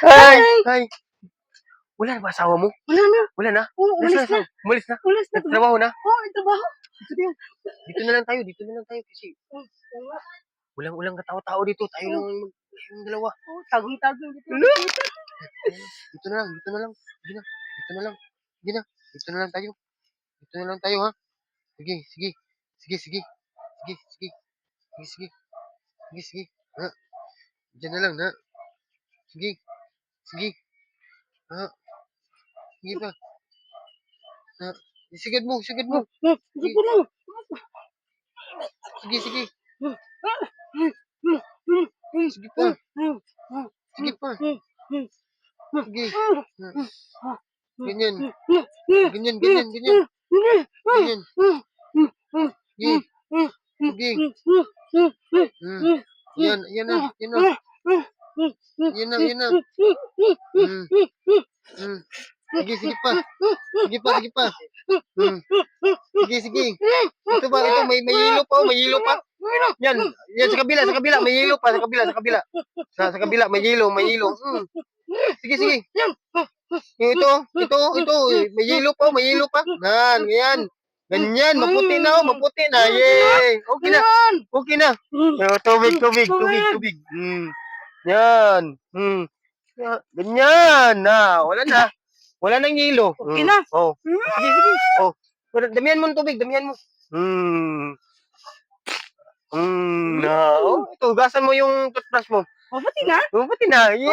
Ay! Ay! Wala na ba asawa mo? Wala na. Wala na? Oo, umalis na. Umalis na? Umalis na. Nagtrabaho na? Oo, may trabaho. Dito na lang tayo kasi Wala. walang katao-tao dito. Tayo lang yung dalawa. Oo, tagong-tagong dito. Ano? Dito na lang. Sige na. Dito na lang. Sige na. Dito na lang tayo. Dito na lang tayo, ha? Sige. Sige. Sige. Ha? Diyan na lang, ha? Sige. Ha? Sige pa. Ha? Sigad mo. Sige po lang. Sige. Sige pa. Sige pa. Sige. Ha? Ganyan. Ganyan. Sige. Sige. Yan na. Sige pa. Sige. Ito may hilo pa. Yan sa kabila, may hilo pa sa kabila. Sa kabila may hilo. Sige. Ito, may hilo pa. Ganyan. Ganyan, maputi na. Yay! Okay na. Tubig. Yan. Ganyan na. Wala nang hilo. Okay na. Oh. Sige. Oh. Damihan mo ng tubig. Ito, hugasan mo yung toothbrush mo. Mabuti na. Mabuti na. Yay!